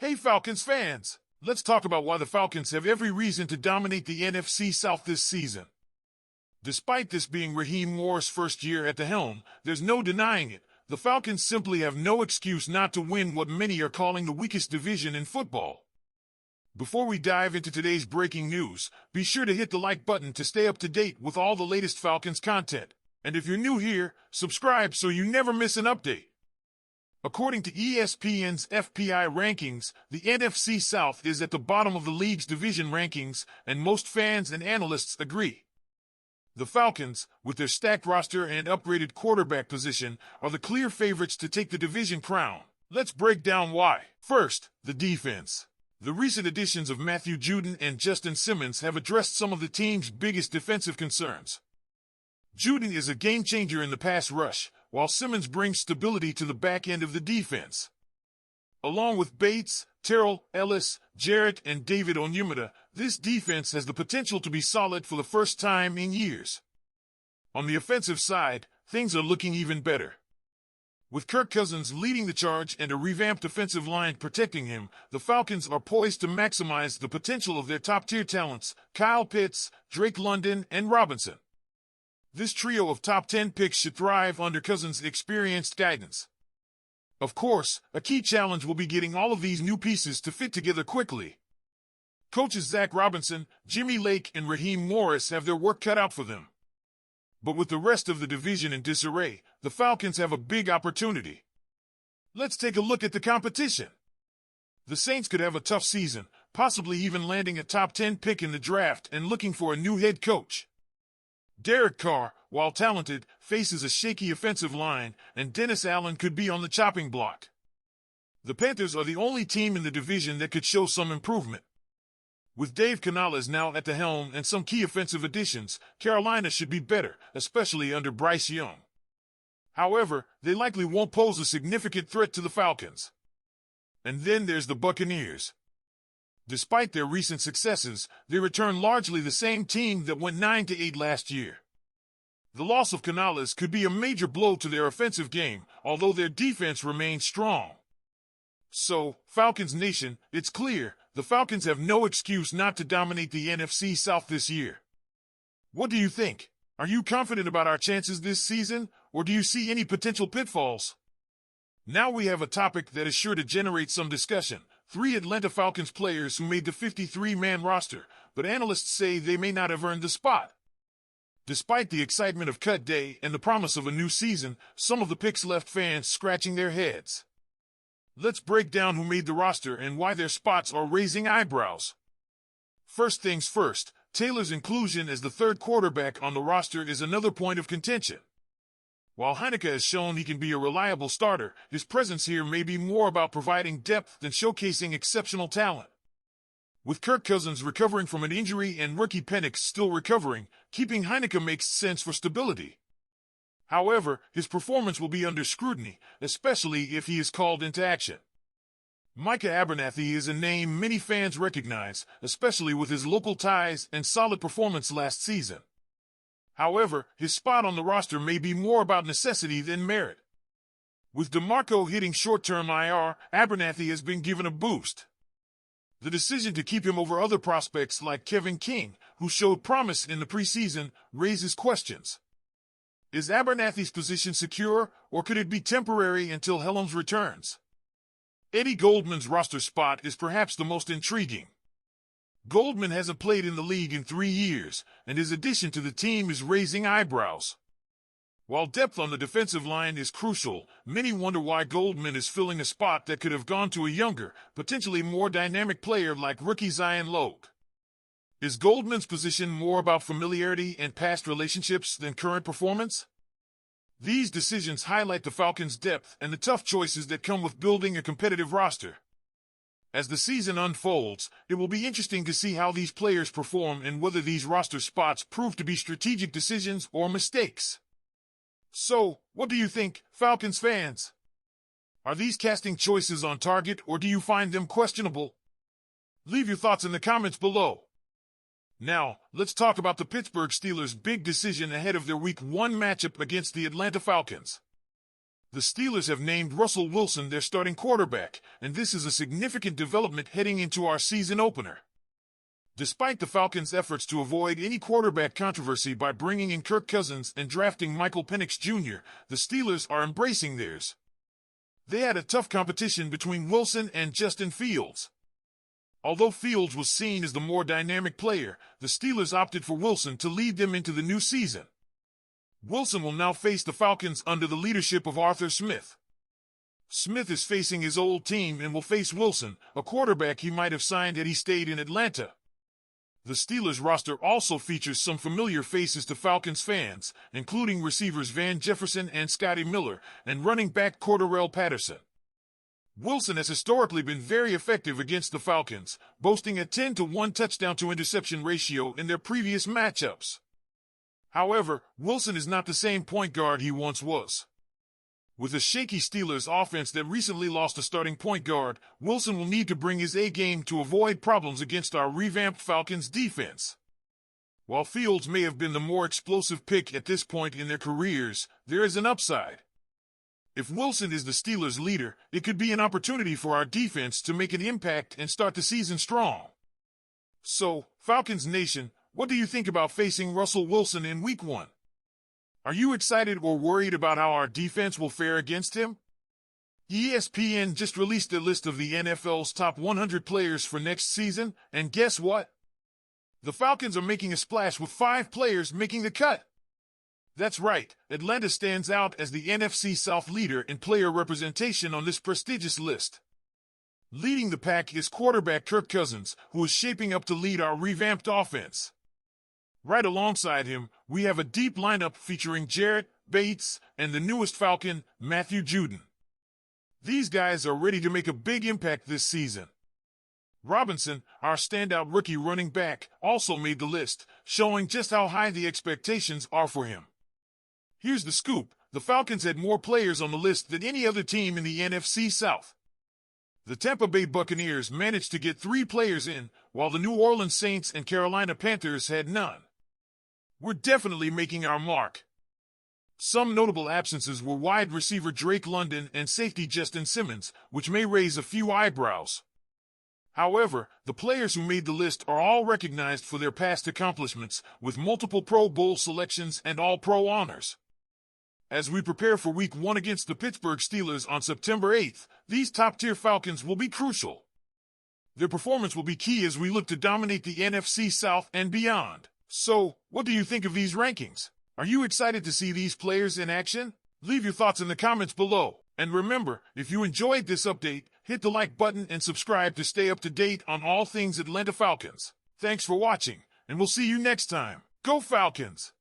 Hey Falcons fans! Let's talk about why the Falcons have every reason to dominate the NFC South this season. Despite this being Raheem Morris' first year at the helm, there's no denying it. The Falcons simply have no excuse not to win what many are calling the weakest division in football. Before we dive into today's breaking news, be sure to hit the like button to stay up to date with all the latest Falcons content. And if you're new here, subscribe so you never miss an update. According to ESPN's FPI rankings, the NFC South is at the bottom of the league's division rankings, and most fans and analysts agree. The Falcons, with their stacked roster and upgraded quarterback position, are the clear favorites to take the division crown. Let's break down why. First, the defense. The recent additions of Matthew Judon and Justin Simmons have addressed some of the team's biggest defensive concerns. Judon is a game-changer in the pass rush, while Simmons brings stability to the back end of the defense. Along with Bates, Terrell, Ellis, Jarrett, and David Onyemata, this defense has the potential to be solid for the first time in years. On the offensive side, things are looking even better. With Kirk Cousins leading the charge and a revamped offensive line protecting him, the Falcons are poised to maximize the potential of their top-tier talents, Kyle Pitts, Drake London, and Robinson. This trio of top 10 picks should thrive under Cousins' experienced guidance. Of course, a key challenge will be getting all of these new pieces to fit together quickly. Coaches Zach Robinson, Jimmy Lake, and Raheem Morris have their work cut out for them. But with the rest of the division in disarray, the Falcons have a big opportunity. Let's take a look at the competition. The Saints could have a tough season, possibly even landing a top 10 pick in the draft and looking for a new head coach. Derek Carr, while talented, faces a shaky offensive line, and Dennis Allen could be on the chopping block. The Panthers are the only team in the division that could show some improvement. With Dave Canales now at the helm and some key offensive additions, Carolina should be better, especially under Bryce Young. However, they likely won't pose a significant threat to the Falcons. And then there's the Buccaneers. Despite their recent successes, they return largely the same team that went 9-8 last year. The loss of Canales could be a major blow to their offensive game, although their defense remains strong. So, Falcons Nation, it's clear, the Falcons have no excuse not to dominate the NFC South this year. What do you think? Are you confident about our chances this season, or do you see any potential pitfalls? Now we have a topic that is sure to generate some discussion. 3 Atlanta Falcons players who made the 53-man roster, but analysts say they may not have earned the spot. Despite the excitement of cut day and the promise of a new season, some of the picks left fans scratching their heads. Let's break down who made the roster and why their spots are raising eyebrows. First things first, Taylor's inclusion as the third quarterback on the roster is another point of contention. While Heineke has shown he can be a reliable starter, his presence here may be more about providing depth than showcasing exceptional talent. With Kirk Cousins recovering from an injury and rookie Penix still recovering, keeping Heineke makes sense for stability. However, his performance will be under scrutiny, especially if he is called into action. Micah Abernathy is a name many fans recognize, especially with his local ties and solid performance last season. However, his spot on the roster may be more about necessity than merit. With DeMarco hitting short-term IR, Abernathy has been given a boost. The decision to keep him over other prospects like Kevin King, who showed promise in the preseason, raises questions. Is Abernathy's position secure, or could it be temporary until Helms returns? Eddie Goldman's roster spot is perhaps the most intriguing. Goldman hasn't played in the league in 3 years, and his addition to the team is raising eyebrows. While depth on the defensive line is crucial, many wonder why Goldman is filling a spot that could have gone to a younger, potentially more dynamic player like rookie Zion Logue. Is Goldman's position more about familiarity and past relationships than current performance? These decisions highlight the Falcons' depth and the tough choices that come with building a competitive roster. As the season unfolds, it will be interesting to see how these players perform and whether these roster spots prove to be strategic decisions or mistakes. So, what do you think, Falcons fans? Are these casting choices on target, or do you find them questionable? Leave your thoughts in the comments below. Now, let's talk about the Pittsburgh Steelers' big decision ahead of their Week 1 matchup against the Atlanta Falcons. The Steelers have named Russell Wilson their starting quarterback, and this is a significant development heading into our season opener. Despite the Falcons' efforts to avoid any quarterback controversy by bringing in Kirk Cousins and drafting Michael Penix Jr., the Steelers are embracing theirs. They had a tough competition between Wilson and Justin Fields. Although Fields was seen as the more dynamic player, the Steelers opted for Wilson to lead them into the new season. Wilson will now face the Falcons under the leadership of Arthur Smith. Smith is facing his old team and will face Wilson, a quarterback he might have signed had he stayed in Atlanta. The Steelers roster also features some familiar faces to Falcons fans, including receivers Van Jefferson and Scotty Miller, and running back Cordarrelle Patterson. Wilson has historically been very effective against the Falcons, boasting a 10-to-1 touchdown-to-interception ratio in their previous matchups. However, Wilson is not the same point guard he once was. With a shaky Steelers offense that recently lost a starting point guard, Wilson will need to bring his A-game to avoid problems against our revamped Falcons defense. While Fields may have been the more explosive pick at this point in their careers, there is an upside. If Wilson is the Steelers' leader, it could be an opportunity for our defense to make an impact and start the season strong. So, Falcons Nation, what do you think about facing Russell Wilson in Week 1? Are you excited or worried about how our defense will fare against him? ESPN just released a list of the NFL's top 100 players for next season, and guess what? The Falcons are making a splash with 5 players making the cut. That's right, Atlanta stands out as the NFC South leader in player representation on this prestigious list. Leading the pack is quarterback Kirk Cousins, who is shaping up to lead our revamped offense. Right alongside him, we have a deep lineup featuring Jarrett, Bates, and the newest Falcon, Matthew Judon. These guys are ready to make a big impact this season. Robinson, our standout rookie running back, also made the list, showing just how high the expectations are for him. Here's the scoop: the Falcons had more players on the list than any other team in the NFC South. The Tampa Bay Buccaneers managed to get 3 players in, while the New Orleans Saints and Carolina Panthers had none. We're definitely making our mark. Some notable absences were wide receiver Drake London and safety Justin Simmons, which may raise a few eyebrows. However, the players who made the list are all recognized for their past accomplishments, with multiple Pro Bowl selections and All-Pro honors. As we prepare for Week 1 against the Pittsburgh Steelers on September 8th, these top-tier Falcons will be crucial. Their performance will be key as we look to dominate the NFC South and beyond. So, what do you think of these rankings? Are you excited to see these players in action? Leave your thoughts in the comments below. And remember, if you enjoyed this update, hit the like button and subscribe to stay up to date on all things Atlanta Falcons. Thanks for watching, and we'll see you next time. Go Falcons!